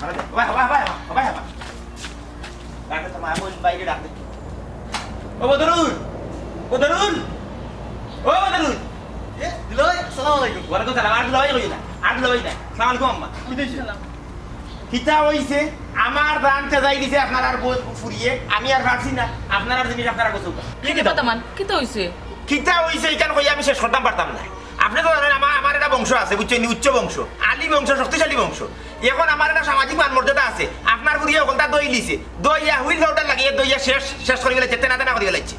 বাবা বাবা বাবা বাবা ডাক্তার তো মামুন বাইরে ডাক্তার ও বদরুল বদরুল ও বদরুল এ দিলয় আসসালামু আলাইকুম। ওয়ালাইকুম সালাম আর লই কই না আর লই না সালাম আলাইকুম আম্মা কি দিছেন? কিতা হইছে আমার দানটা যাই দিছে আপনার আর ফুরিয়ে আমি আর পারছি না আপনার আর জিনিস আপনারা গোছাও কি কে পাতামান কি তো হইছে কিতা হইছে এইখান কই আমি শেষ করতাম পারতাম না আপনি তো জানেন আমার একটা বংশ আছে বুঝছেন উচ্চ বংশ আলী বংশ শক্তিশালী বংশ এখন আমার একটা সামাজিক মান মর্যাদা আছে আপনার ফুরিয়ে ওখানটা দই লিছে দইয়া হুইল পাউডার লাগিয়ে দইয়া শেষ শেষ করে গেলে চেতে না করে গেলাইছে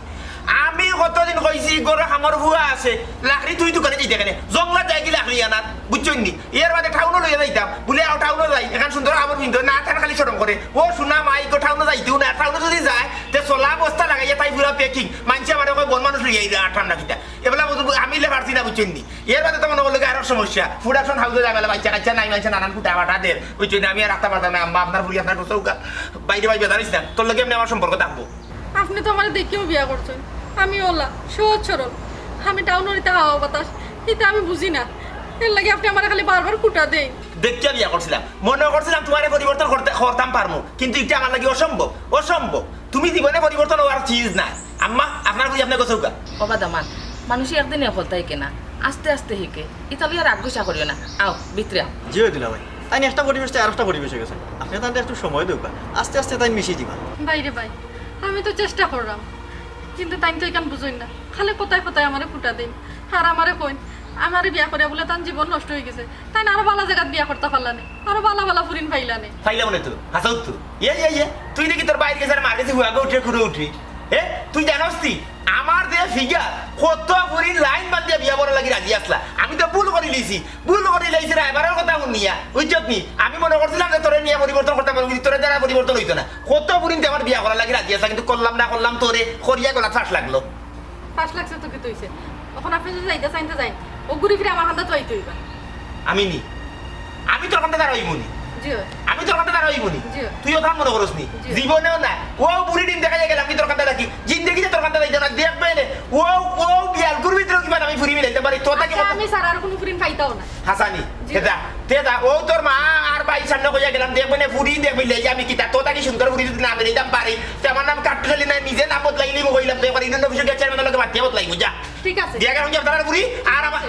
আমি কতদিন কইছি গরু খামর হুয়া আছে লাকড়ি তুই দোকানে যাইতে কেন জঙ্গলা যাই কি লাকড়ি আনার বুঝছেন নি এর বাদে টাউনও লইয়া যাইতাম বলে টাউনও যাই এখান সুন্দর আমার বিন্দু না থাকা খালি সরম করে ও শুনা মাই গো টাউনও যাইতেও না টাউনও যদি যায় তে চলা বস্তা লাগাইয়া তাই পুরা প্যাকিং মানছে আমার কই বন মানুষ লইয়া যা ঠান্ডা কিটা এবেলা আমি লে পারছি না বুঝছেন নি এর বাদে তো মনে হলো আরো সমস্যা প্রোডাকশন হাউসে যাবেলা বাচ্চা কাচ্চা নাই মানছে নানান ফুটা বাটা দের বুঝছেন আমি আর রাখতে পারতাম না আম্মা আপনার ফুরি আপনার চৌকা বাইরে বাইরে জানিস না তোর লগে এমনি আমার সম্পর্ক থাকবো আপনি তো আমার দেখেও বিয়া করছেন আমি ওলা সহজ সরল আমি টাউনরিতে হাওয়া বাতাস এটা আমি বুঝি না এর লাগে আপনি আমার খালি বারবার কুটা দেন দেখতে বিয়া করছিলাম মনে করছিলাম তোমার পরিবর্তন করতাম পারবো কিন্তু এটা আমার লাগে অসম্ভব অসম্ভব তুমি জীবনে পরিবর্তন হওয়ার চিজ না আম্মা আপনার বুঝি আপনার গোছাউকা বাবা দামান মানুষ একদিন হলতাই কেনা আস্তে আস্তে শিখে ইতালি আর আগুসা করিও না আও ভিতরে আও জি হয়ে দিলা ভাই তাই একটা পরিবেশ আর একটা পরিবেশ হয়ে গেছে আপনি তাহলে একটু সময় দেওয়া আস্তে আস্তে তাই মিশিয়ে দিবা। বাইরে ভাই আমি তো চেষ্টা করলাম কিন্তু তাই তো এখান বুঝুন না খালি কোথায় কোথায় আমারে কুটা দেন আর আমারে কইন আমারে বিয়া করে বলে তার জীবন নষ্ট হয়ে গেছে তাই না আরো ভালো জায়গায় বিয়া করতে পারলানে আরো ভালো ভালো ফুরিন পাইলানে ফাইলা মনে তো হাসাও তো তুই দেখি তোর বাইরে গেছে আর মার গেছে হুয়াগে উঠে ঘুরে উঠি তুই জানোস তুই আমার যে ফিগার কত পুরি লাইন বাদ দিয়ে বিয়া বড় লাগি রাজি আসলা আমি তো ভুল করে লিছি ভুল করে লাইছি না এবারের কথা শুনিয়া বুঝছত নি আমি মনে করছিলাম যে তোরে নিয়ে পরিবর্তন করতে পারবো তোরে দ্বারা পরিবর্তন হইতো না কত পুরি আমার বিয়া করা লাগি রাজি আসলা কিন্তু করলাম না করলাম তোরে করিয়া গলা ফাঁস লাগলো ফাঁস লাগছে তো কি তৈছে এখন আপনি যদি যাইতে চাইতে যাই ও ঘুরি ফিরে আমার হাতে তো আইতে হইবা আমি নি আমি তোর কাছে দাঁড়াইবনি জি আমি তোর কাছে দাঁড়াইবনি জি। তুইও থাম মনে করস নি জি। জীবনেও না ও বুড়ি দিন দেখা যায় আমি তোর কাছে রাখি জিন্দগিতে তোর কাছে যাইতে না দেখবে না ও ও বিয়াল গুরু ভিতরে কিবা আমি ফুরি মিলাইতে পারি তোর কি আচ্ছা, আমি সারা আর কোনো ফুরিন পাইতাও না হাসানি জি। তেদা ও তোর মা আর ভাই সামনে কইয়া গেলাম দেখবে না ফুরি দেখবে লে আমি কিতা তোতা কি সুন্দর ফুরি যদি না বেরিতাম পারি তো আমার নাম কাটুলি না নিজে নাম বদলাইলি কইলাম তো এবার ইন্ডিয়ান অফিসে গেছে আমি লগে মাটিয়া বদলাইবো যা ঠিক আছে দিয়া গেলাম যে আপনারা ফুরি আর আমার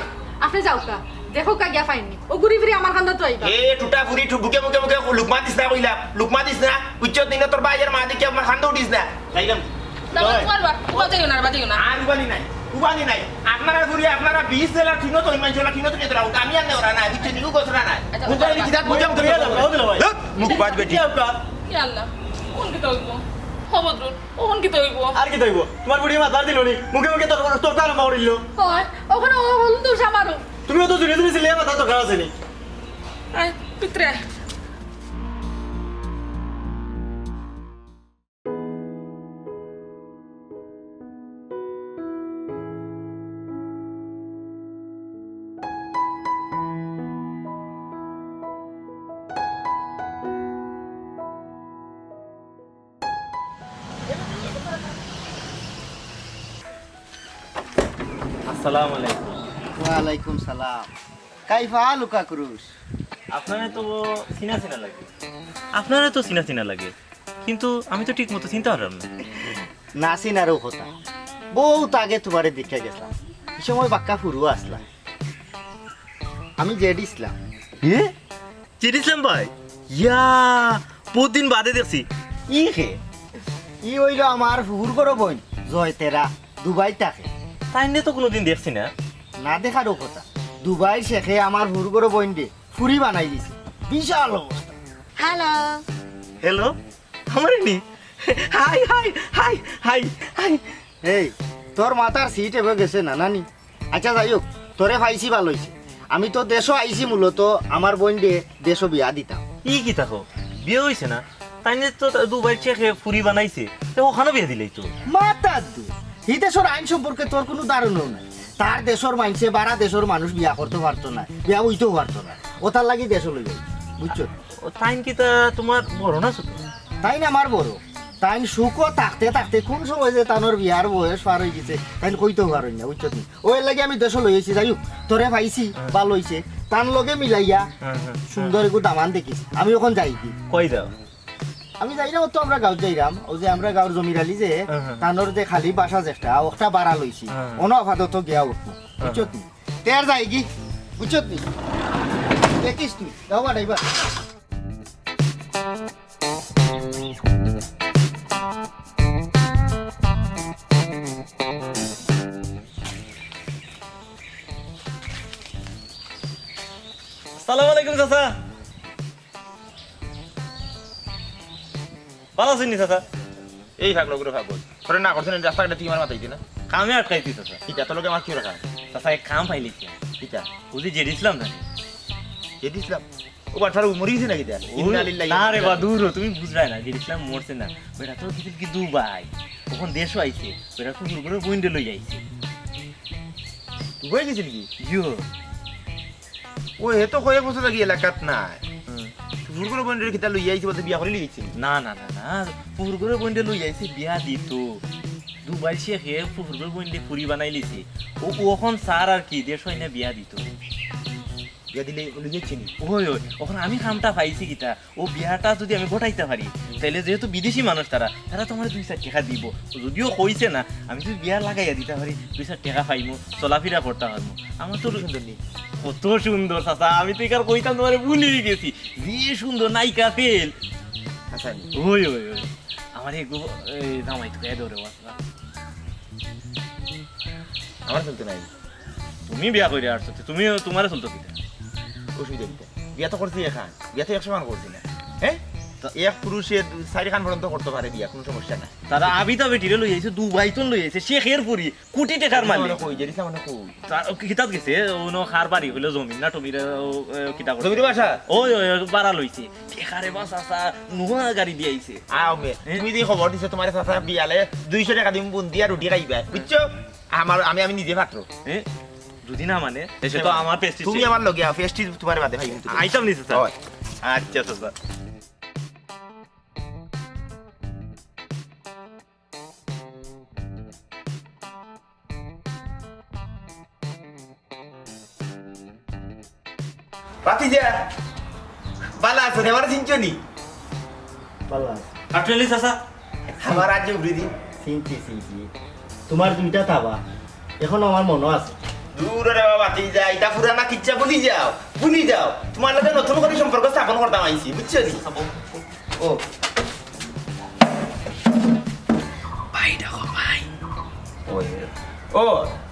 আপনি যাও কা দেখো কা গিয়া পাইনি ও ঘুরি ফিরে আমার হাতে তো আইবা এ টুটা ফুরি বুকে বুকে বুকে লুকমা দিস না কইলাম লুকমা দিস না উচ্চ দিন তোর ভাইয়ের মা দিকে আমার খান্দ উঠিস না যাইলাম দামান তোমার বাজাইও না বাজাইও না আর উবানি নাই আপনারা ঘুরি আপনারা 20 জেলা ঠিনো তো ইমান জেলা ঠিনো তো কেতরা আমি আর নেওরা না বিচ্ছে নিগু গোছরা না বুঝা নি কিতা বুঝাম তো মুখ বাজ বেটি কি আল্লাহ কোন কি তো হইব হবদ্রুল কোন কি তো হইব আর কি দইব তোমার বুড়ি মাথার দিল নি মুখে মুখে তোর তার মারিল হয় ওখানে ও হল দোষ আমারও তুমিও তো জুড়ে জুড়ে ছিলে মাথা তো খারাপ আছে নি আয় ভিতরে আয় আসসালামু আলাইকুম। ওয়ালাইকুম সালাম কাইফা লুকা ক্রুশ আপনারা তো চিনা চিনা লাগে আপনারা তো চিনা চিনা লাগে কিন্তু আমি তো ঠিক মতো চিনতে পারলাম না নাসিন আরও কথা বহুত আগে তোমারে দেখে গেছিলাম এই সময় বাক্কা ফুরু আসলাম আমি জেড ইসলাম চিনিসলাম ভাই ইয়া বহুত দিন বাদে দেখছি ই খে ই হইল আমার ফুহুর করো বোন জয় তেরা দুবাই থাকে তাই নিয়ে তো কোনোদিন দেখছি না না দেখারও কথা দুবাই শেখে আমার ফুহুর করো বোন দে ফুরি বানাই দিছে বিশাল অবস্থা হ্যালো হ্যালো আমার নি high high high high high এই তোর মাথার সিট এবার গেছে না নানি আচ্ছা যাই হোক তোরে পাইছি ভালো হয়েছে আমি তো দেশও আইছি মূলত আমার বোন দে দেশও বিয়া দিতাম ই কি তাকো বিয়ে হয়েছে না তাই নিয়ে তো দুবাই চেখে ফুরি বানাইছে তো ওখানে বিয়ে দিলেই তো মাতার দু এই দেশের আইন সম্পর্কে তোর কোনো ধারণাও নাই তার দেশের মানছে বারা দেশের মানুষ বিয়া করতে পারতো না বিয়া হইতেও পারতো না ও তার লাগি দেশ লই যাই বুঝছো ও তাই কি তা তোমার বড় না ছোট তাই না আমার বড় তাই সুখও থাকতে থাকতে কোন সময় যে তানোর বিয়ার বয়স পার হয়ে গেছে তাই কইতেও পারই না বুঝছো নি ওই লাগে আমি দেশ লইছি যাই হোক তোরে পাইছি ভালো হইছে তার লগে মিলাইয়া সুন্দর একটু দামান দেখিস আমি ওখান যাই কি কই যাও আমি যাই না তো আমরা গাঁও যাইরাম ও যে আমরা গাঁওর জমিরালি যে তানোর যে খালি বাসা চেষ্টা ওটা বাড়া লইছি অন আপাতত গিয়া উঠবো বুঝছো নি তের যাই কি বুঝছো নি দেখিস তুই যাও বাড়াইবা আসসালামু আলাইকুম চাচা ভালো আছেন নি চাচা এই ভাগ লোকের ভাগ করে না করছেন রাস্তাটা তুই আমার মাথায় না কামে আটকাইছি চাচা এটা তো লোকে আমার কি রাখা চাচা এক কাম পাইলিছি এটা বুঝি জেডিছিলাম না এ দিছিলাম ও বাচ্চার মরি গেছে নাকি এটা না রে বা দূর হ, তুমি বুঝলাই না জেডিছিলাম মরছে না বেটা তো কিছু কি দুবাই ওখান দেশও আইছে বেটা তো দূর করে বইন্ডে লই আইছে তুই হয়ে গেছিলি কি ইয়ো ও এ তো কয়েক বছর আগে এলাকাত নাই ভুল করে বন্ধুর খিতা লই আইছি বলতে বিয়া করে লিয়েছি না না না না পুকুর করে বইন্ডে লই আইছে বিয়া দিত দুবাই সে খেয়ে পুকুর করে বইন্ডে পুরি বানাই লিছে ও ওখন সার আর কি দেশ হয় না বিয়া দিত বিয়া দিলে লিয়েছি ওই ওই ওখানে আমি কামটা পাইছি কিটা ও বিয়াটা যদি আমি ঘটাইতে পারি তাহলে যেহেতু বিদেশি মানুষ তারা তোমার 2-4 টাকা দিব যদিও কইছে না আমি যদি বিয়া লাগাইয়া দিতে পারি 2-4 টাকা পাইমু চলাফেরা করতে পারবো আমার তো সুন্দর নেই কত সুন্দর চাচা আমি তো এখানে কইতাম তোমার ভুলে গেছি যে সুন্দর নায়িকা ফেল আচ্ছা ওই ওই ওই আমার এই জামাই তো ধরে আমার চলতে নাই তুমি বিয়া করে আসছো তুমি তোমার চলতো কিটা অসুবিধা নেই বিয়া তো করছি এখান বিয়া তো 100 মান করছি না হ্যাঁ তো এক পুরুষের 4 খান পর্যন্ত করতে পারে বিয়া কোনো সমস্যা নাই তারা আবিতা বেটিরে লই আইছে দুবাই তো লই আইছে শেখের পুরি কোটি টাকার মালিক কই জেরিস মানে কই তার কিতাব গেছে ওনো খার বাড়ি হইলো জমিন না টমিরে কিতাব জমির বাসা ওই ওই বাড়া লইছে টেকারে বাস আসা নুয়া গাড়ি দিয়ে আইছে আও মে তুমি দি খবর দিছে তোমার সাথে বিয়ালে 200 টাকা দিম বুন দিয়া রুটি খাইবা বুঝছো আমি নিজে মাত্র হ্যাঁ যদি না মানে সে তো আমার পেস্টি তুমি আমার লগে পেস্টি তোমার বাদে ভাই আইটাম নিছে স্যার হয় আচ্ছা স্যার বাতিজা বালা আছে আমার চিনছনি ভালো আছে আটলি চাচা আমার রাজ্য ঘুরে দিন চিনছি তোমার দুইটা থাবা এখন আমার মনে আছে দূর রে বাবা বাতিজা এটা পুরানা কিচ্ছা ভুলি যাও তোমার লগে নতুন করে সম্পর্ক স্থাপন করতাম আইছি বুঝছো নি ও ভাই দেখো ভাই ও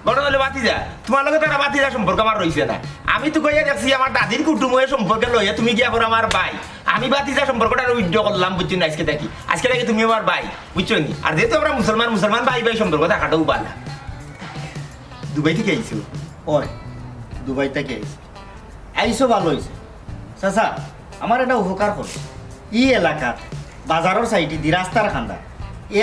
বড় হলে বাতিজা তোমার লগে তো বাতিজা সম্পর্ক আমার রইছে না আমি তো কইয়া দেখছি আমার দাদির কুটুমের সম্পর্কে লইয়া তুমি গিয়া করো আমার ভাই আমি বাতিজা সম্পর্কটা উইথড্র করলাম বুঝছো না আজকে দেখি তুমি আমার ভাই বুঝছো নি আর যেহেতু আমরা মুসলমান ভাই সম্পর্ক থাকাটাও ভালো দুবাই থেকে আইছো ওই দুবাই থেকে আইসো ভালো হয়েছে চাচা আমার এটা উপকার করো ই এলাকাত বাজারের সাইডে দি রাস্তার খান্দা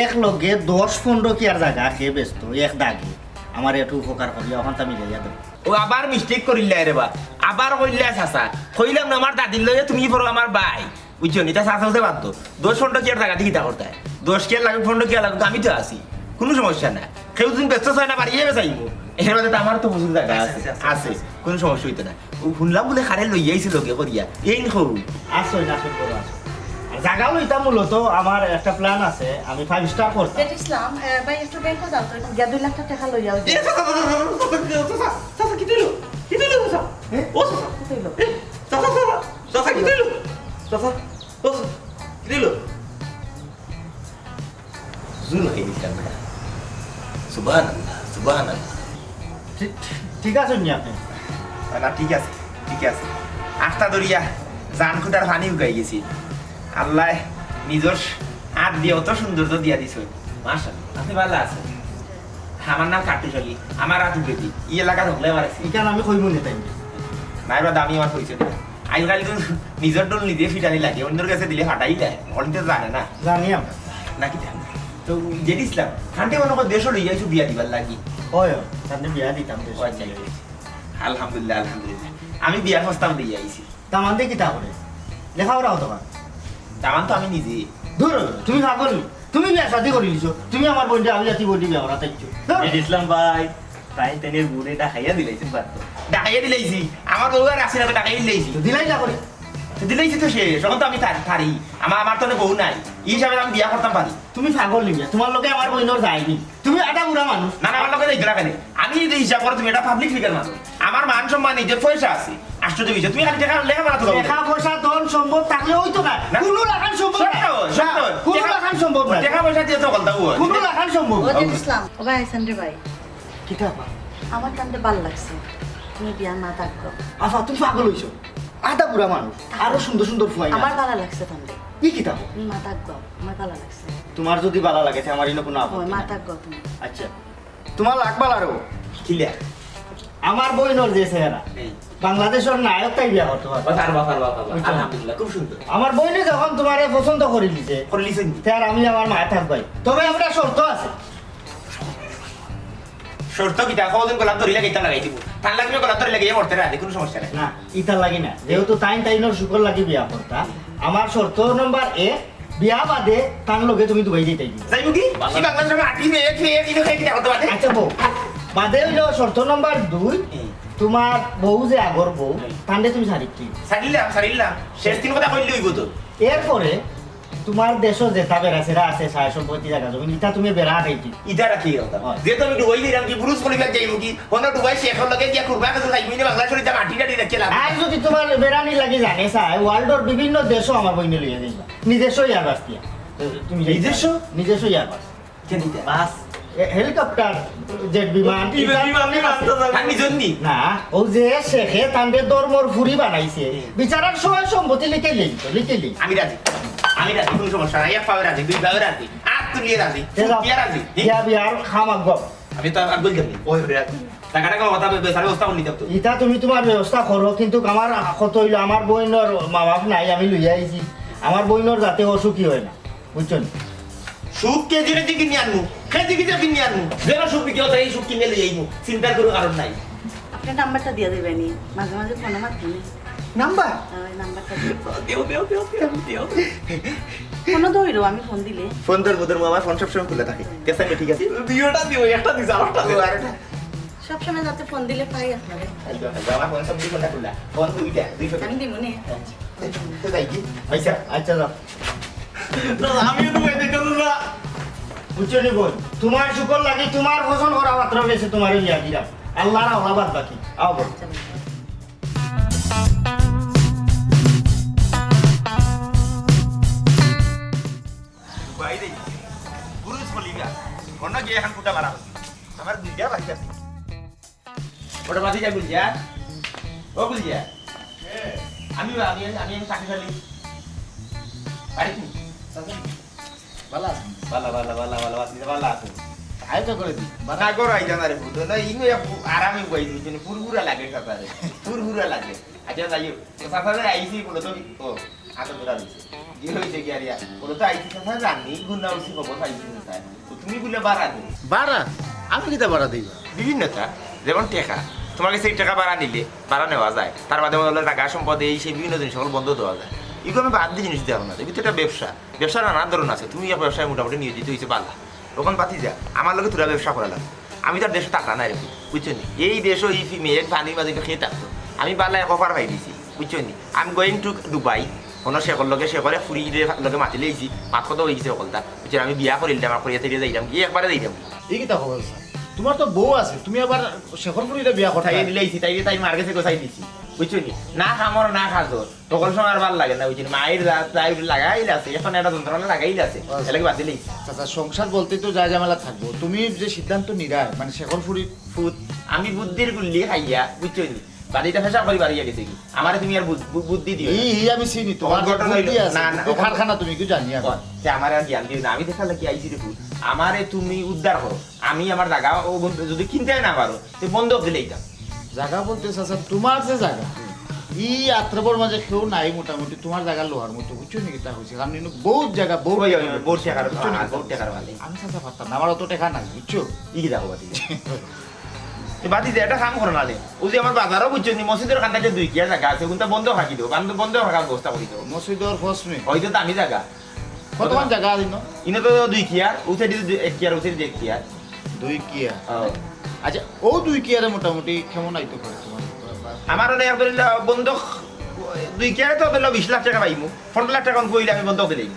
এক লগে 10-15 কিয়ার জায়গা খেয়ে ব্যস্ত এক দাগে আমার একটু উপকার করি ওখান আমি যাইয়া দেবো ও আবার মিস্টেক করিলে রে বা আবার কইলে চাচা কইলাম না আমার দাদির লইয়া তুমি পড়ো আমার ভাই বুঝছো নি তা চাচা হতে পারতো 10-15 কিয়ার জায়গা দিকে করতে 10 কিয়ার লাগে 15 কিয়ার লাগে আমি তো আছি কোনো সমস্যা না কেউ তুমি ব্যস্ত হয় না বাড়িয়ে চাইবো এর মধ্যে আমার তো প্রচুর জায়গা আছে কোনো সমস্যা হইতো না ও শুনলাম বলে খারে লই আইছিল লগে করিয়া এই হৌ আসো না করো আসো জায়গা লইতাম মূলত আমার একটা প্ল্যান আছে আমি 5 স্টার করতাম ইসলাম ভাই একটু ব্যাংকে যাও তো 2 লাখ টাকা লইয়া চাচা কি দিলো ও চাচা কি দিলো জুন হয়ে গেছিলাম সুবহানাল্লাহ ঠিক আছে নি আপনি না ঠিক আছে আটটা দরিয়া জান খুদার পানি উগাই গেছি আল্লাহ নিজর হাত দিয়ে অত সৌন্দর্য দিয়া দিছ মাশাআল্লাহ আপনি ভালো আছেন আমার নাম কাটুশালী আমার হাত উঠেছি ই এলাকা ঢুকলে আমার আছি এখানে আমি কইব না তাই নাইবা দামি আমার পরিচয় দেয় আজকাল তো নিজের ডোল নিজে ফিটানি লাগে অন্যের কাছে দিলে ফাটাই যায় অনেকে জানে না জানি আমরা নাকি তো যে দিছিলাম হান্টে মনে করে দেশও লইয়া আইসু বিয়া দিবার লাগি হয় তাহলে বিয়া দিতাম দেশ আলহামদুলিল্লাহ আমি বিয়ার প্রস্তাব দিয়ে আইছি তামান দিয়ে কিতা করে লেখাপড়া হতো না তামান তো আমি নিজে দূর তুমি ভাগল তুমি বিয়া শাদি করে দিছো তুমি আমার বোনটা আমি জাতি বলি বিয়া করা চাইছো ইসলাম ভাই তাই তেনের বুড়েটা খাইয়া দিলাইছেন বাদ ডাকাইয়া দিলাইছি আমার বউ আর আসি না তো ডাকাইয়া দিলাইছি দিলাই না করে দিলাইছি তো শেষ তখন তো আমি থারি আমার তো বউ নাই এই হিসাবে আমি বিয়া করতাম পারি তুমি পাগল নিবিয়া তোমার লগে আমার বোনের যায়নি তুমি আটা বুড়া মানুষ না না আমার লোকে দেখতে রাখেনি আমি যদি হিসাব করো তুমি এটা পাবলিক ফিগার মানুষ আমার মান সম্মান নিজের পয়সা আছে আশ্চর্য বিষয় তুমি খালি লেখা বানাতো টাকা পয়সা ধন সম্পদ থাকলে হইতো না না। কোনো লাখান সম্ভব না কোনো লাখান সম্ভব না টাকা পয়সা দিয়ে তো বলতা কোনো লাখান সম্ভব না ওদের ইসলাম ও ভাই আইসান রে ভাই কিতা আমার কান্দে ভাল লাগছে তুমি বিয়া না থাকো আফা তুমি পাগল হইছো আটা বুড়া মানুষ আরো সুন্দর সুন্দর ফুয়াই আমার ভালো লাগছে তাহলে কি কিতাব তুমি মা থাকো আমার ভালো লাগছে তোমার যদি ভালো লাগে তে আমার ইনো কোনো ওই আপত্তি মা নাই। থাকো তুমি আচ্ছা তোমার লাগবাল আরো কিলা আমার বইনর যে চেহারা বাংলাদেশের নায়ক তাই বিয়া করতে পারবে আলহামদুলিল্লাহ খুব সুন্দর আমার বইনে যখন তোমারে পছন্দ করে দিছে করে লিছেন তার আমি আমার মায় থাকবাই তবে আমরা শর্ত আছে শর্ত কিটা কদিন গোলাপ ধরি লাগে এটা লাগাই দিব তার লাগবে গোলাপ ধরি লাগে মরতে রাখে কোনো সমস্যা নাই না ইটা লাগি না যেহেতু টাইনর শুকর লাগি বিয়া করতা আমার শর্ত নম্বর 1 বিয়া বাদে তার লগে তুমি দুবাই যেতে দিবে যাইব কি এই বাংলাদেশের আটি মেয়ে খেয়ে ইনো খেয়ে কিটা করতে পারে আচ্ছা বউ বাদে হইলো শর্ত নম্বর 2 তোমার বউ যে আগর বউ তান্ডে তুমি ছাড়িকি সারিলাম শেষ দিন কথা কইলে হইব তো এরপরে তোমার দেশও যেটা বেড়াছেরা আছে সায় সম্পত্তি জায়গা জমি ইটা তুমি বেড়া খাইতি ইটা রাখি কথা হয়। যেহেতু আমি ডুবাই দিলাম কি পুরুষ কলিবার যাইব কি কোন ডুবাই শেখর লগে গিয়া কুরবা কাছে যাইব না বাংলাদেশের যা আটি টাটি রেখে লাভ আর যদি তোমার বেড়ানি লাগি জানে চাই ওয়ার্ল্ডর বিভিন্ন দেশও আমার বইনে লিয়ে যাইবা নিজস্ব ইয়ারবাস দিয়া তুমি যাইতা। নিজস্ব? নিজস্ব ইয়ারবাস কেন দিতা বাস হেলিকপ্টার জেট বিমান আর নিজের নি না ও যে শেখে তান্ডে ধর্মর ফুরি বানাইছে বিচারার সময় সম্পত্তি লিখে লিখি আমি রাজি কোনো সমস্যা নাই এক পাবে রাজি দুই পাবে রাজি আর তুলিয়ে রাজি কি রাজি বিয়া বিয়ার খামাক গপ আমি তো আর বলতাম নি ওই রাজি টাকাটা কথা বেসার ব্যবস্থা করে নিতাম তো ইটা তুমি তোমার ব্যবস্থা করো কিন্তু আমার কত হইলো আমার বইনর মা বাপ নাই আমি লইয়া আইছি আমার বইনর যাতে অসুখী হয় না বুঝছো নি? সুখ কেজি রেজি কিনে আনমু কেজি কিনে কিনে আনমু যেন সুখ বিক্রি হতো এই সুখ কিনে লই আইমু চিন্তার কোনো কারণ নাই আপনার নাম্বারটা দিয়ে দেবেনি মাঝে মাঝে ফোনে মারতেনি নাম্বার ওই নাম্বারটা দেও ফোনও ধরো আমি ফোন দিলে ফোন তোর মুদের আমার ফোন সবসময় খুলে থাকে তেসাই ঠিক আছে দুইটা দিও একটা দিছ আরেকটা ও আরেকটা সবসময় যাতে ফোন দিলে পাই আপনারে আমার ফোন সব দিকে খোলা ফোন দুইটা দুইশো আমি দিব নে তো যাই কি পয়সা আচ্ছা যাও আমিও দুবাই দেখো না বুঝছো নি বোন তোমার শুকর লাগি তোমার পছন্দ করা মাত্র গেছে তোমার ইয়া দিলাম আল্লাহর আওলাবাদ বাকি আও বোন ভাই দেই পুরুষ বলিগা কোন গিয়ে এখন ফুটা মারা আমার দুইটা বাকি আছে ওটা বাদি যা গুলজা ও গুলজা আমি আমি চাকরি পারি ভালো আছে বালা আছে আয়োজন করে দিই না করো আইতা না রে বুঝো না ইনো আরামে বই দিই জন্য পুরপুরা লাগে সাতারে পুরপুরা লাগে আচ্ছা যাইও সাতারে আইছি বলো তো ও আতো ধরা দিছে কি হইছে কি আরিয়া বলো তো আইছি সাতারে রানি গুনা উসি খবর পাইছি না স্যার তো তুমি বলে বাড়া দিও বাড়া আমি কিতা বাড়া দিই বিভিন্নতা যেমন টাকা তোমার কাছে এই টাকা ভাড়া নিলে ভাড়া নেওয়া যায় তার মাধ্যমে হলো টাকা সম্পদ এই সেই বিভিন্ন জিনিস সকল বন্ধ দেওয়া যায় এগুলো আমি বাদ দিয়ে জিনিস দেওয়া না কিন্তু এটা ব্যবসার নানা ধরন আছে তুমি ব্যবসায় মোটামুটি নিয়োজিত হয়েছে পালা তখন পাতি যা আমার লোকে তোরা ব্যবসা করা লাগে আমি তার দেশে টাকা নাই রেখি বুঝছো নি এই দেশও এই মেয়ে পানি মাঝে খেয়ে থাকতো আমি পাল্লা এক অফার পাই দিয়েছি বুঝছো নি আমি গোয়িং টু দুবাই কোনো শেখর লগে শেখরে ফুরি লগে মাতি লেগেছি মাত কথা হয়েছে সকলটা বুঝছো আমি বিয়া করিলাম আমার করিয়া থেকে যাইলাম কি একবারে যাইলাম এই কিতা খবর স্যার তোমার তো বউ আছে তুমি আবার শেখরপুরিটা বিয়া কথা তাই দিলেইছি তাই তাই মার কাছে গোছাই দিছি বুঝছো নি না খামর না খাজো তখন সময় আর ভাল লাগে না বুঝছি মায়ের তাই লাগাই আছে এখন একটা যন্ত্রণা লাগাই আছে এলাকে বাদ দিলেই আচ্ছা সংসার বলতে তো যা ঝামেলা থাকবো তুমি যে সিদ্ধান্ত নিরায় মানে শেখরপুরি ফুট আমি বুদ্ধির গুল্লি খাইয়া বুঝছো নি বাড়িটা ফেসা করি বাড়িয়া গেছে কি আমারে তুমি আর বুদ্ধি দিও না। এই আমি চিনি তোমার তোমার ঘটনা বুদ্ধি হইলো- আছে না, না, বুদ্ধি কারখানা তুমি কি জানি এখন যে আমার আর জ্ঞান দিও না আমি দেখালে কি আইছি রে ফুট আমারে তুমি উদ্ধার করো আমি আমার জায়গা ও যদি কিনতে না পারো তো বন্ধক দিলেই তা জায়গা বলতে চাচা তোমার যে জায়গা ই আত্রবর মাঝে কেউ নাই মোটামুটি তোমার জায়গা লোহার মতো বুঝছো নাকি তা হয়েছে কারণ ইনো বহুত জায়গা বহুত বোর টাকার বোর টাকার মালে আমি চাচা পারতাম না আমার অত টাকা নাই বুঝছো ই কি দেখো বাতি বাতি যে একটা কাম করো নালে ও যে আমার বাজারও বুঝছো নি মসজিদের কান্দাতে 2 কিয়া জায়গা আছে কিন্তু বন্ধ রাখি দেবো বন্ধ রাখার ব্যবস্থা করি দেবো মসজিদর ফসমে হয়তো দামি জায়গা কতক্ষণ জায়গা আছে ন ইনে তো 2 কিয়ার উঠে দিতে 1 কিয়ার উঠে দিতে 1 কিয়ার 2 কিয়া আচ্ছা ও 2 কিয়ারে মোটামুটি কেমন আইতো করে তোমার আমার এক ধরিলা বন্ধক 2 কিয়ারে তো ধরিলা 20 লাখ টাকা পাইমু 15 লাখ টাকা কইলে আমি বন্ধক দেই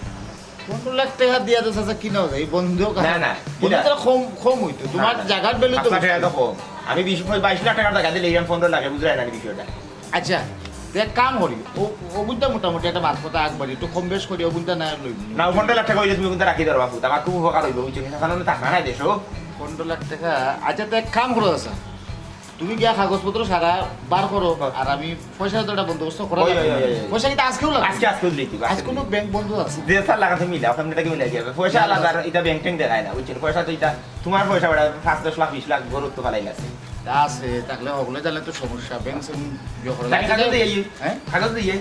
15 লাখ টাকা দিয়া তো চাচা কিনা যায় বন্ধু না, না, বন্ধু কম হইতো তোমার জায়গার ভ্যালু তো 5 লাখ টাকা তো কম আমি 22 লাখ টাকার টাকা দিলে এরকম 15 লাখে বুঝরাই না বিষয়টা আচ্ছা দেখ কাম করি ও বুঝতে মোটামুটি একটা মাত কথা আগবাড়ি একটু কম বেশ করি ও বুঝতে না লইব না 15 লাখ টাকা হইলে তুমি কিন্তু রাখি ধরো বাপু আমার খুব উপকার হইব বুঝছো কারণ টাকা নাই দেশো 15 লাখ টাকা আচ্ছা তো এক কাম করো আছে তুমি গিয়া কাগজপত্র সারা বার করো আর আমি পয়সা তো একটা বন্দোবস্ত করা ওই, লাগবে। ওই, ওই, ওই। পয়সা কিন্তু আজকেও লাগবে আজকে দিলেই আজ কোনো ব্যাংক বন্ধ আছে যে স্যার লাগাতে মিলা ওখানে থেকে মিলা যাবে পয়সা আলাদা আর এটা ব্যাংক ট্যাঙ্ক দেখায় না বুঝছেন পয়সা তো এটা তোমার পয়সা বেড়া 5-10 লাখ 20 লাখ গরু তো ফালাই আছে তা আছে তাহলে ওগুলো জানলে তো সমস্যা ব্যাংক ইয়ে করে তাই কাগজ দিয়ে হ্যাঁ কাগজ দিয়ে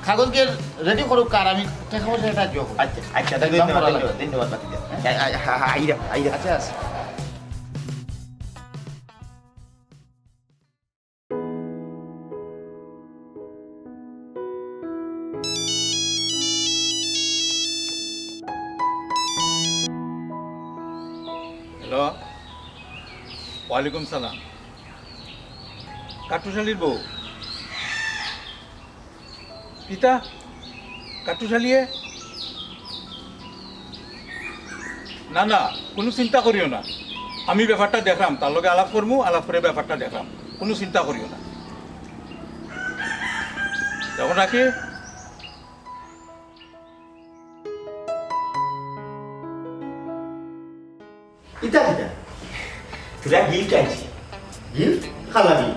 কাগজ গিয়ে রেডি করুক আর আমি টাকা পয়সা এটা যোগ আচ্ছা আচ্ছা একদম করা লাগবে। ধন্যবাদ বাকি আইরা আইরা আচ্ছা আছে হ্যালো ওয়ালাইকুম সালাম কাটুশালির বউ পিতা কাটুশালিয়ে না না কোনো চিন্তা করিও না আমি ব্যাপারটা দেখলাম তার লগে আলাপ করবো আলাপ করে ব্যাপারটা দেখলাম কোনো চিন্তা করিও না যখন রাখি ইটা কিটা তোরা গিফট আনছি গিফট খালাবি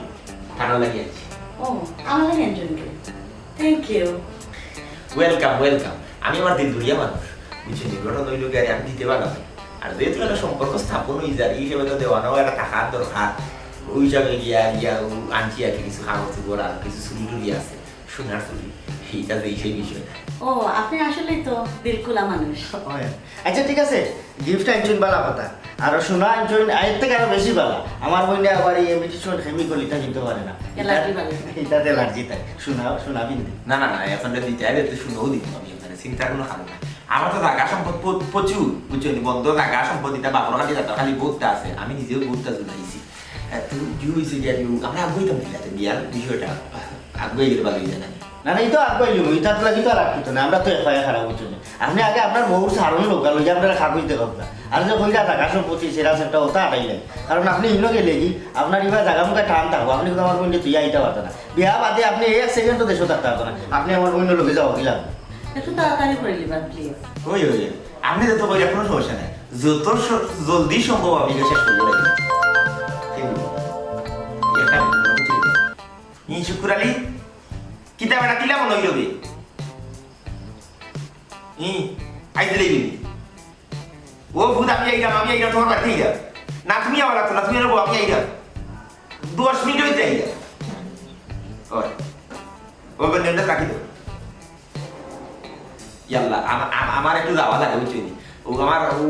ঠান্ডা লাগিয়ে আনছি ও আমাদের enjoy thank you welcome welcome আমি আমার দিন দুরিয়া মানুষ বুঝছেন ঘটনা হইল গাড়ি আমি দিতে পারলাম আর যেহেতু একটা সম্পর্ক স্থাপন হয়ে যায় এই হিসেবে তো দেওয়ানো একটা টাকার দরকার ওই হিসাবে গিয়া আনছি আর কি কিছু কাগজ গোড়া আর কিছু চুরি টুরি আছে সোনার চুরি এইটা যে সেই বিষয় ও আপনি আসলেই তো দিলকুলা মানুষ আচ্ছা ঠিক আছে গিফট আনছুন বালা কথা আর সোনা আনছুন এর থেকে আরো বেশি বালা আমার বইনে আবার এই এমিটেশন কেমিক্যাল এটা কিনতে পারে না অ্যালার্জি বাড়ে। এটাতে অ্যালার্জি তাই সোনা বিন্দু না না না এখন দিতে হবে তো শুনেও দিতে আমি এখানে চিন্তার কোনো কারণ নাই আমার তো জায়গা সম্পদ প্রচুর বুঝছেন বন্ধ জায়গা সম্পদ এটা বাপর খালি যাতে খালি বোধটা আছে আমি নিজেও বোধটা জুলাইছি তুই জু হয়েছে গিয়া আমরা আগুইতাম দিলাতে বিয়ার বিষয়টা আগুয়ে গেলে ভালো হয়ে যায় না না না এই তো আগুয়াইলি এটা তো লাগি তো আর রাখতো না আমরা তো এফআইআর খারাপ হচ্ছে না আপনি আগে আপনার বহু সারণ লোক গেল যে আপনারা কাগজ দেখব না আর যে কইলা টাকা সম্পত্তি সেরা সেটা ওটা আটাইলে কারণ আপনি ইনো গেলে কি আপনার এবার জায়গা মুখে টান থাকবো আপনি কিন্তু আমার বোনকে তুই আইতে পারতো না বিয়া বাদে আপনি এক সেকেন্ডও দেশও থাকতে পারতো না আপনি আমার বোনের লোকে যাওয়া দিলাম একটু তাড়াতাড়ি করে নিবেন প্লিজ ওই ওই আপনি যত বই কোনো সমস্যা নাই যত জলদি সম্ভব আমি এটা শেষ করবো নাকি শুকুর আলী কিতা বেটা কিলা মনে হইল বে আইতে লেবি ও ভূত আমি আইলাম তোমার বাড়িতে আইলাম না তুমি আমার লাগতো না তুমি আমি আইলাম 10 মিনিট হইতে আইলাম ও বেনটা রাখি দাও ইয়াল্লা আমার একটু যাওয়া লাগে বুঝছি ও আমার ও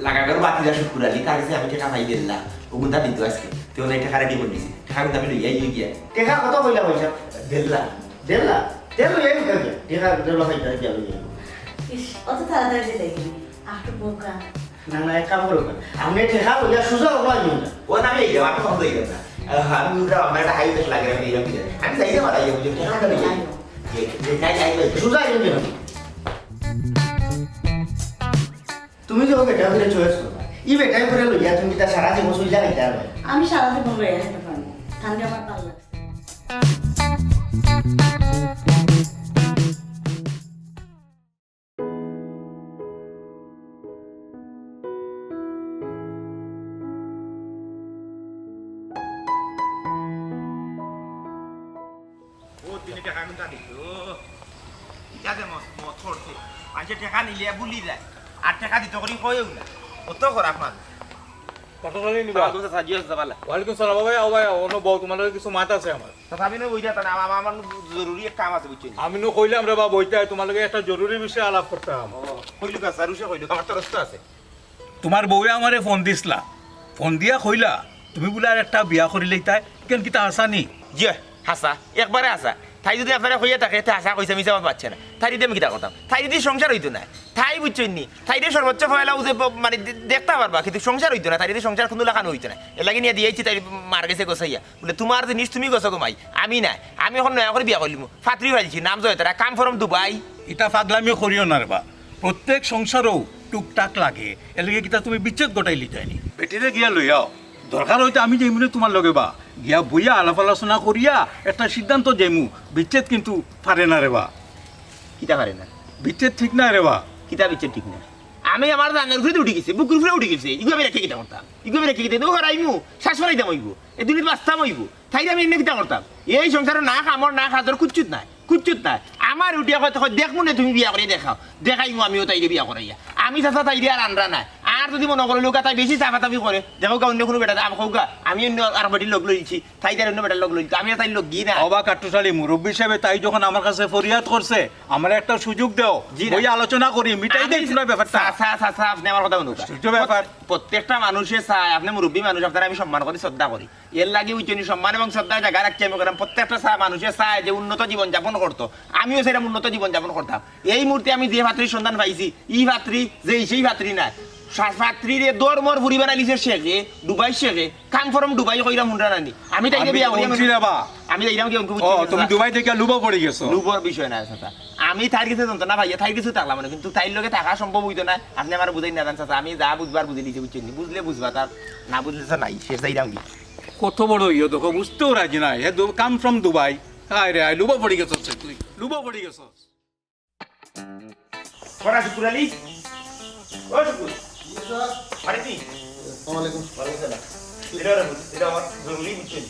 লাগাগার বাতিরা শুকুর আলী তার কাছে আমি টাকা পাই দিলাম ও গুন্দা দিত আজকে তো না টাকা রেডি করে দিছি টাকা কিন্তু আমি লইয়া গিয়া টেকা কত কইলা পয়সা দিলাম দেড়লা দেড়লো এই টেকা দেড়লা হয়ে যায় গেল ইস অত তাড়াতাড়ি দিলে গেলি আটু বোকা না না এক কাম করো আপনি টেকা লইয়া সুযোগ নয় না ও না আমি এইলাম আমি কখন যাইলাম না আমি উড়া আমার একটা হাইওয়ে লাগে আমি এইলাম কি আমি যাইতে পারি বুঝছি টাকা লইয়া যে যাই যাই সুযোগ আইন কেন তুমি যে বেটা করে চয়েস করবা ই বেটাই করে লইয়া তুমি তা সারা জীবন সুইলা খাইতে পারবে আমি সারা জীবন রয়ে যেতে পারবো ঠান্ডা আমার ভালো লাগছে ও তিনি টাকা কিন্তু দিত এটা যে মত করছে মানুষের টাকা নিলে বুলি যায় আর টাকা দিতে করি কয়েও না কত খারাপ মানুষ কাটুশালি নিবা ওয়ালাইকুম সালাম ভাই ও ভাই অন্য বউ তোমার লগে কিছু মাত আছে আমার তথাপি না বুঝা তা আমার জরুরি এক কাম আছে বুঝছেন আমি নো কইলাম রে বা বইতে তোমার লগে একটা জরুরি বিষয় আলাপ করতাম কইলু কা সারুষে কইলু আমার তো রাস্তা আছে তোমার বউয়ে আমারে ফোন দিছলা ফোন দিয়া কইলা তুমি বলে আর একটা বিয়া করিলেই তাই কেন কিতা আসানি জি হাসা একবারে আসা তাই যদি আপনারা কইয়া থাকে তা আশা কইছে মিছা পাচ্ছে না তাই দিতে আমি কিটা করতাম তাই দিদি সংসার হইতো না তাই বুঝছেন নি তাই দিয়ে সর্বোচ্চ ফয়লা যে মানে দেখতে পারবা কিন্তু সংসার হইতো না তাই দিয়ে সংসার কোনো লাগানো হইতো না এর লাগে নিয়ে দিয়েছি তাই মার গেছে গোসাইয়া বলে তোমার জিনিস তুমি গোছো গমাই আমি নাই আমি এখন নয়া করে বিয়া করলিম ফাত্রি ফেলছি নাম জয় তারা কাম ফরম দুবাই ইটা পাগলামি করিও না রেবা প্রত্যেক সংসারও টুকটাক লাগে এলাকে কিতা তুমি বিচ্ছেদ গোটাই লিতাইনি বেটিরে গিয়া লই আও দরকার হইতে আমি যেমনি তোমার লগে বা গিয়া বইয়া আলাপ আলোচনা করিয়া একটা সিদ্ধান্ত যেমু বিচ্ছেদ কিন্তু পারে না রেবা কিতা পারে না বিচ্ছেদ ঠিক না রেবা কিতা বিচ্ছে ঠিক না আমি আমার রান্নার ঘুরে উঠে গেছি বুকুর ঘুরে উঠে গেছে ইগু আমি রেখে কিতা করতাম ইগু আমি রেখে কিতা ও হারাইমু শ্বাস ফেলাইতাম হইব এই দুনিয়া বাঁচতাম হইব তাই আমি এনে কিতা করতাম এই সংসারে না কামর না খাদর কুচ্ছুত নাই আমার উঠিয়া কথা দেখবো না তুমি বিয়া করে দেখাও দেখাইমু আমিও তাই বিয়া করাইয়া আমি চাচা তাই দিয়ে আর আনরা নাই আর যদি মনে করো লোক তাই বেশি চাপাতাপি করে দেখো গা অন্য কোনো বেটা আমি কৌকা আমি অন্য আর বেটির লোক লইছি তাই তার অন্য বেটার লোক লইছি আমি তাই লোক গিয়ে না অবা কাট্টুশালী মুরব্বী হিসেবে তাই যখন আমার কাছে ফরিয়াদ করছে আমার একটা সুযোগ দাও ওই আলোচনা করি মিটাই দেই পুরো ব্যাপারটা চাচা আপনি আমার কথা বলুন ব্যাপার প্রত্যেকটা মানুষে চায় আপনি মুরব্বী মানুষ আপনারা আমি সম্মান করি শ্রদ্ধা করি এর লাগে উচ্চনি সম্মান এবং শ্রদ্ধা জায়গা রাখছি আমি করাম প্রত্যেকটা মানুষে চায় যে উন্নত জীবন যাপন করতো আমিও সেরকম উন্নত জীবন যাপন করতাম এই মুহূর্তে আমি যে ভাতৃর সন্ধান পাইছি এই ভাতৃ যে সেই ভাতৃ না ভাতৃরে দরমর ভুরি বানাইছে শেখে ডুবাই শেখে কাম ফরম ডুবাই কইরা মুন্ডা নানি আমি তাই বিয়া করি আমি যাইরাম কি তুমি দুবাই থেকে লুবা পড়ে গেছো লুবার বিষয় না চাচা আমি তার কিছু জানতো না ভাইয়া তাই কিছু থাকলাম না কিন্তু তাইর লগে থাকা সম্ভব হইতো না আপনি আমার বুঝাই না জান চাচা আমি যা বুঝবার বুঝে দিয়েছি বুঝছেন বুঝলে বুঝবা তার না বুঝলে তো নাই শেষ যাইরাম কি কত বড় ইয়ে দেখো বুঝতেও রাজি নাই হে কাম ফ্রম দুবাই আয় রে আয় লুবা পড়ে গেছ তুই লুবা পড়ে গেছ পড়া শুকুর আলী ও শুকুর আরে কি ওয়ালাইকুম ওয়ালাইকুম সালাম এটা আমার জরুরি বুঝছেন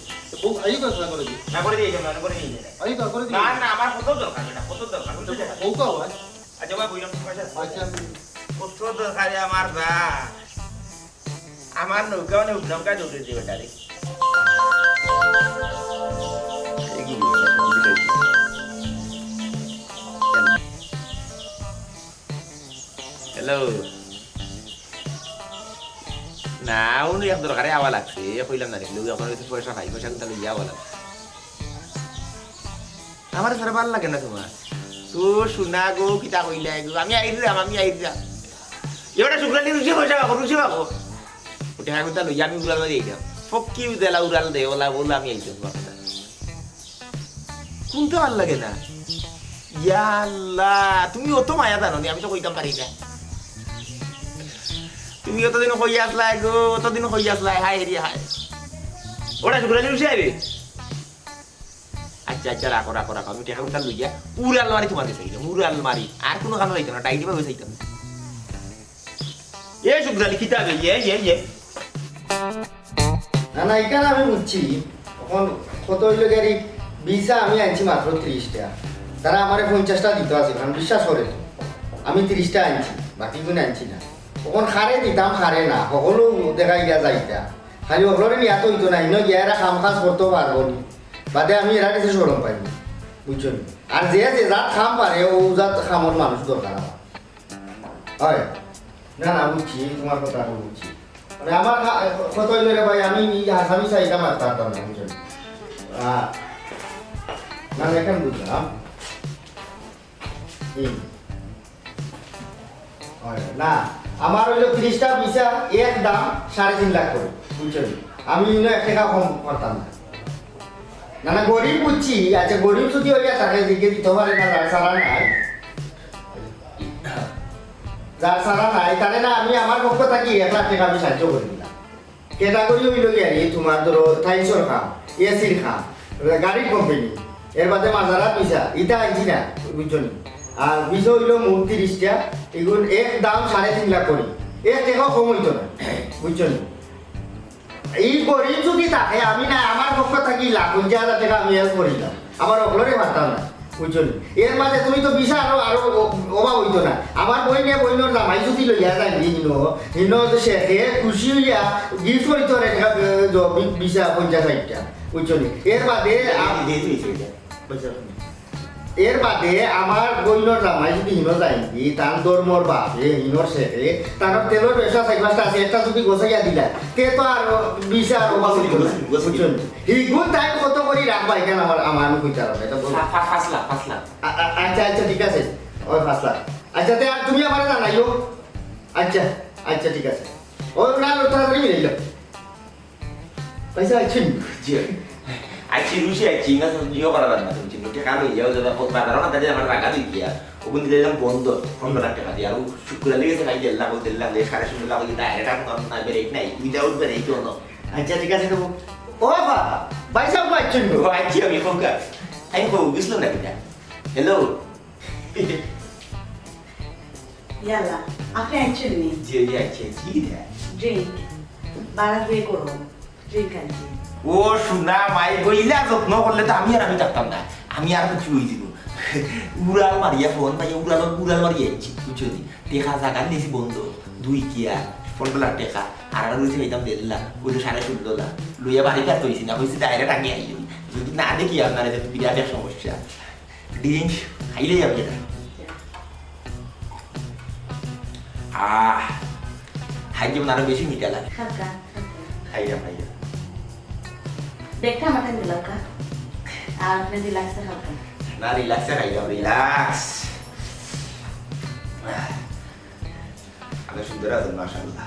ও আই কথা করে দি না করে দিয়ে না করে দিয়ে আই কথা করে দি না না আমার কত দরকার এটা কত দরকার ও কা ভাই আচ্ছা ভাই বইলাম পয়সা আচ্ছা কত দরকার আমার দা আমার নৌকা মানে নৌকা দৌড়ে দিয়ে বেটা রে হ্যালো না উনি এক দরকারে আওয়া লাগছে কইলাম না রে লোক এখন পয়সা নাই পয়সা কিন্তু লইয়া আওয়া লাগছে আমার সারা ভালো লাগে না তোমার তো শুনা গো কিতা কইলা গো আমি আইরাম এবারে শুক্রালি রুচি পয়সা পাবো ওটা আমি তা লইয়া আমি উড়াল দিয়ে দিলাম ফকি উদেলা উড়াল দে ওলা বলে আমি আইতাম বাবা কোনটা ভালো লাগে না ইয়া আল্লাহ তুমি অত মায়া জানো আমি তো কইতাম পারি না তুমি অতদিন হই আসলাই গো অতদিন হই আসলাই হাই রে হাই ওটা শুক্রালি রুচি আইবে আচ্ছা আচ্ছা রাখো আমি টাকা উঠাল লইয়া উড়াল মারি তোমাকে চাইতাম উড়াল মারি আর কোনো কারণ হইতো না ডাইনি ভাবে চাইতাম এ শুক্রালি কিতাবে ইয়ে না না এখানে আমি বুঝছি এখন কত হইল গাড়ি ভিসা আমি আনছি মাত্র 30টা তারা আমার 50টা দিতে আছে কারণ বিশ্বাস করে তো আমি 30টা আনছি বাকি কোনো আনছি না তখন খারে দিতাম খারে না সকলো দেখাই গিয়া যাইতা খালি ওগুলোরে নিয়ে এত হইতো না ইনো গিয়া এরা কাম কাজ করতেও পারবো নি বাদে আমি এরা কাছে সরম পাইনি বুঝছো আর যে যাত খাম পারে ও যাত খামর মানুষ দরকার আমার হয় না না বুঝছি তোমার কথা বুঝছি মানে আমার কত হইল রে ভাই আমি আসামি চাইতাম আর পারতাম না বুঝছো না এখন বুঝলাম না আমার হইলো 30টা ভিসা এক দাম 3.5 লাখ করে বুঝছো আমি 1 টাকা কম করতাম না না না গরিব বুঝছি আচ্ছা গরিব যদি হইয়া তাকে দিকে দিতে পারে না যার সারা নাই তাহলে না আমি আমার পক্ষ থাকি 1 লাখ টাকা আমি সাহায্য করে দিলাম ক্যাটাগরি হইল গিয়ে তোমার ধরো টাইলসর খাম এসির খাম গাড়ির কোম্পানি এর বাদে মাজারাত পিসা ইটা আনছি না বুঝছো আর বিষয় হইল মোট 30টা এগুলো এক দাম 3.5 লাখ করি 1 টাকা কম হইতো না বুঝছো এই গরিব যদি থাকে আমি না আমার পক্ষ থাকি 1,50,000 টাকা আমি হেল্প করিলাম আমার অগলরে পারতাম না বুঝছো এর মাঝে তুমি তো বিশা আরো অভাব হইতো না আমার বইনের জামাই যদি লইয়া যায় হিনো শেখে খুশি হইয়া গিফট করিত বিশা 50-60টা বুঝছো এর বাদে এর বাদে আমার বইনর জামাই যদি হিনো যায় কি তার ধর্মর বাপে হিনোর শেখে তার তেলের ব্যবসা 4-5টা আছে একটা যদি গোছাইয়া দিলা তে তো আর বিষে আর অভাব হইতো না বুঝছেন হিগুন তাই কত করে রাখবা এখানে আমার আমি কইতে পারবো এটা বল 5 লাখ আচ্ছা আচ্ছা ঠিক আছে ওই 5 লাখ আচ্ছা তে আর তুমি আমারে জানাইও আচ্ছা আচ্ছা ঠিক আছে ওই না তাড়াতাড়ি মিলে যাও পয়সা আছে জি আইছি রুশি আইছি না জিও করা না তুমি চিন্তা টাকা লই যাও যারা বাজারও না দাঁড়িয়ে আমার টাকা দিই দিয়া ওগুন দিলাম বন্ধ 15 লাখ টাকা দিয়া আর শুক্র লেগেছে খাই দিলাম লাখ দিলাম লে 5.5 লাখ দিয়ে ডাইরেক্ট আমি না ব্রেক নাই উইদাউট ব্রেক তো না আচ্ছা ঠিক আছে দেবো ও বাবা পয়সা পাচ্ছেন ও আইছি আমি ফোন কর আমি কো বুঝলো না কিনা হ্যালো ইয়াল্লা আপনি আইছেন নি জি জি আইছি কি দে ড্রিঙ্ক বাড়া দিয়ে করুন ড্রিঙ্ক আনছি ও শোনা মাই বইলা যত্ন করলে তো আমি থাকতাম না আমি আর কিছু হয়ে যাব উড়াল মারিয়া ফোন পাই উড়াল মারিয়া আইছি বুঝছো নি টেকা জায়গা নিয়েছি বন্ধ 2 কিয়া 15 লাখ টাকা আর রয়েছে হইতাম 1.5 লাখ ওইটা 16.5 লাখ লইয়া বাড়িতে আর তৈছি না হয়েছে ডাইরেক্ট আগে আইলি যদি না দেখি আপনার এটা বিরাট এক সমস্যা ড্রিঙ্ক খাইলে যাবে এটা হাই যেমন আরো বেশি মিঠা লাগে খাকা খাইয়া দেখতে আমাকে দিলাম কা আর আপনি রিল্যাক্সে খাবেন না রিল্যাক্সে খাইলাম রিল্যাক্স আমি সুন্দর আছেন মাশাআল্লাহ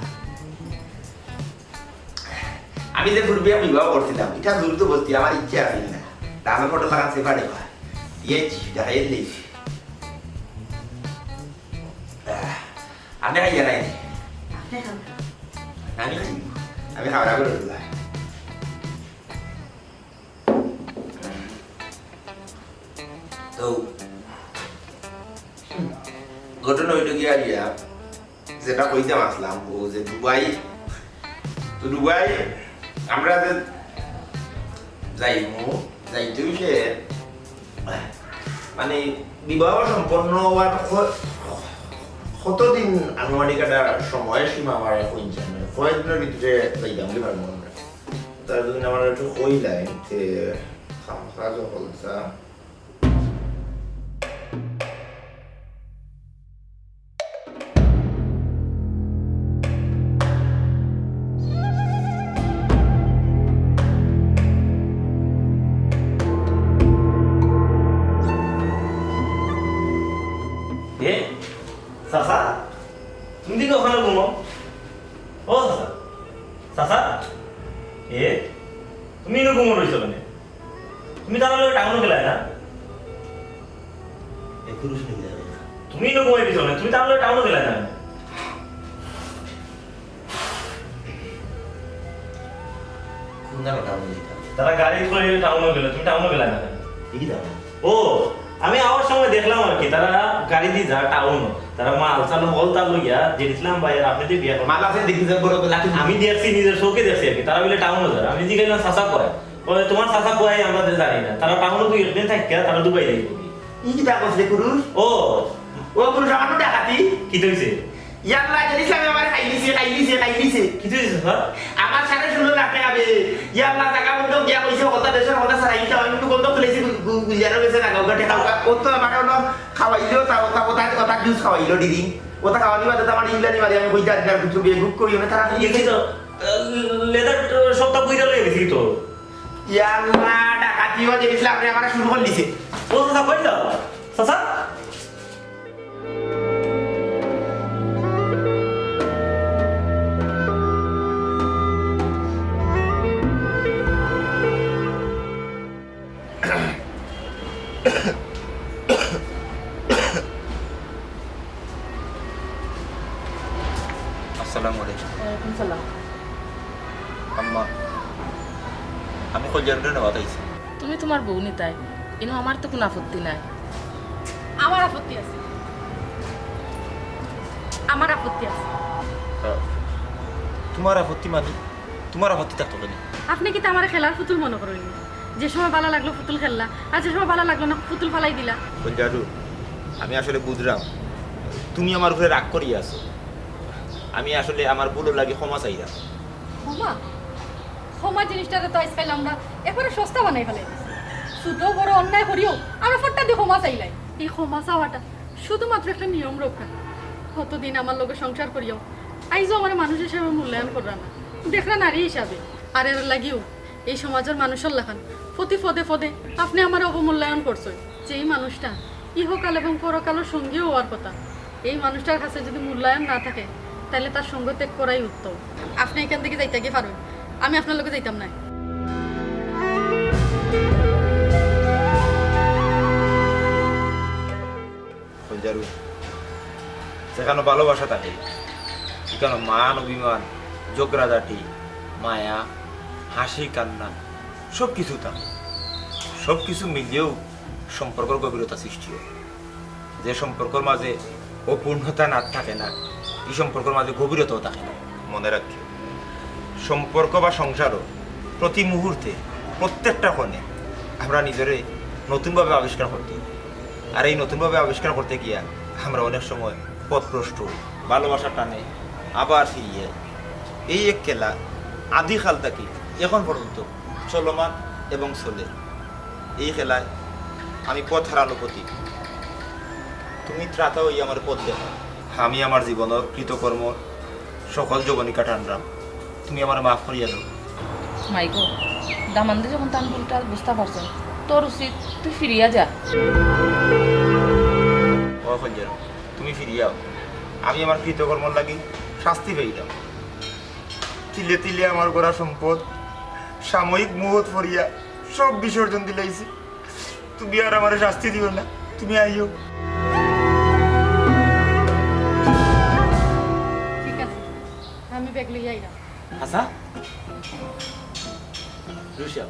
আমি যে পূর্বে বিবাহ করছিলাম এটা দূর তো বলছি আমার ইচ্ছা আছে না দামে ফটো লাগান সেপারে বা ইয়ে দেখাই দিই আমি খাইয়া নাই আপনি খাবেন আমি খাবার আগে রইলাম তো ঘটনা হইল গিয়া গিয়া যেটা কইতাম আসলাম ও যে দুবাই আমরা যে যাইতে সে মানে বিবাহ সম্পন্ন হওয়ার কতদিন আনুমানিক একটা সময় সীমা আমার কইছেন কয়েকদিনের ভিতরে যাইতাম বলে ভাববো আমরা তার যদি আমার একটু কইলাই যে কাজ হলসা চাচা তুমি দিকে ওখানে ঘুমো ও চাচা চাচা তুমি ইনো ঘুমো রয়েছো মানে তুমি তাহলে টাউনে গেলাই না তুমি ইনো ঘুমাই দিছো না তুমি তাহলে টাউনে গেলাই না তারা গাড়ি করে টাউনে গেলে তুমি টাউনে গেলাই না ও আমি আওয়ার সময় দেখলাম আর কি তারা গাড়ি দিয়ে যা টাউন তারা মাল চালু হল তার লইয়া যে ইসলাম ভাইয়ের আপনি যে বিয়া মাল আছে দেখি যে বড় লাঠি আমি দেখছি নিজের চোখে দেখছি আর কি তারা বলে টাউনে যায় আমি জিজ্ঞাসা চাষা করে বলে তোমার চাষা কোয়াই আমরা জানি না তারা টাউনে তো একদিন থাকে তারা দুবাই যাই ই কি টাকা আছে পুরুষ ও পুরুষ আমার ডাকাতি কি হইছে ইয়াল্লা জানিস আমি আমার খাইলিছে কি হইছে স্যার আমার 16.5 লাখ টাকা বে ইয়াল্লা টাকা বন্ধ গিয়া কইছে কথা দেশের কথা সারা ইটা আমি তো বন্ধ করেছি গুলিয়ারও গেছে না গগটে টাকা কত আমার না খাওয়াইলো কথা জুস খাওয়াইলো দিদি ওটা খাওয়ানি বাদে আমার ইংল্যান্ডে মারি আমি কইতা আর কিছু বে বুক করিও না তারা কি তো লেদার সপ্তাহ কইরা লয়ে গেছি তো ইয়াল্লা ডাকাতিও জিনিস আপনি আমার শুরু করে দিছে ও চাচা কই যাও চাচা আসসালামু আলাইকুম ওয়ালাইকুম সালাম আম্মা আমি কল্যাণের নেওয়া তাইছি তুমি তোমার বউ নি তাই ইনো আমার তো কোনো আপত্তি নাই আমার আপত্তি আছে আমার আপত্তি আছে তোমার আপত্তি মানে তোমার আপত্তি থাকতো কেন আপনি কি তো আমার খেলার পুতুল মনে করেন যে সময় ভালো লাগলো পুতুল খেললা আর যে সময় ভালো লাগলো না পুতুল ফালাই দিলা বলজাদু আমি আসলে বুঝলাম তুমি আমার উপরে রাগ করিয়া আছো আমি আসলে আমার ভুলের লাগে ক্ষমা চাইলাম ক্ষমা ক্ষমা জিনিসটাতে তো আজকাল আমরা একেবারে সস্তা বানাই ফেলাই ছোট বড় অন্যায় করিও আমরা ফটটা দিয়ে ক্ষমা চাইলাই এই ক্ষমা চাওয়াটা শুধুমাত্র একটা নিয়ম রক্ষা। কতদিন আমার লোকে সংসার করিও আইজও আমার মানুষ হিসাবে মূল্যায়ন করা না, দেখরা নারী হিসাবে। আর এর লাগিও এই সমাজের মানুষের লেখান প্রতি পদে পদে আপনি আমার অবমূল্যায়ন করছেন। যেই মানুষটা ইহকাল এবং পরকালের সঙ্গীও হওয়ার কথা, এই মানুষটার কাছে যদি মূল্যায়ন না থাকে তাহলে তার সঙ্গ ত্যাগ করাই উত্তম। আপনি এখান থেকে যাইতে গিয়ে পারবেন, আমি আপনার লোকে যাইতাম না। সঞ্জারু যেখানে ভালোবাসা থাকে সেখানে মান অভিমান যোগরাজাটি মায়া হাসি কান্না সব কিছু থাকে। সব কিছু মিলিয়েও সম্পর্কের গভীরতা সৃষ্টি হয়। যে সম্পর্কের মাঝে অপূর্ণতা না থাকে না, এই সম্পর্কের মাঝে গভীরতাও থাকে না। মনে রাখিও, সম্পর্ক বা সংসারও প্রতি মুহূর্তে প্রত্যেকটা ক্ষণে আমরা নিজেরে নতুনভাবে আবিষ্কার করতে হবে। আর এই নতুনভাবে আবিষ্কার করতে গিয়া আমরা অনেক সময় পথভ্রষ্ট ভালোবাসা টানে আবার ফিরিয়ে এই এক খেলা আদিকাল থেকে এখন পর্যন্ত চলমান এবং চলে। এই খেলায় আমি পথ হারানো প্রতীক, তুমি ত্রাতা হই আমার পথ দেখা। আমি আমার জীবনের কৃতকর্ম সকল যৌবনিকা টানরাম, তুমি আমার মাফ করিয়া দাও। মাইগো দামান্দি যখন তান ভুলটা বুঝতে পারছেন, তোর উচিত তুই ফিরিয়া যা। ও ফঞ্জর, তুমি ফিরিয়াও, আমি আমার কৃতকর্মর লাগি শাস্তি পেইলাম। তিলে তিলে আমার গড়া সম্পদ সাময়িক মুহূর্ত ফরিয়া সব বিসর্জন দিলাইছি। তুমি আর আমার শাস্তি দিও না, তুমি আইও। ঠিক আছে, আমি ব্যাগ লইয়া আইলাম। আচ্ছা রুশিয়া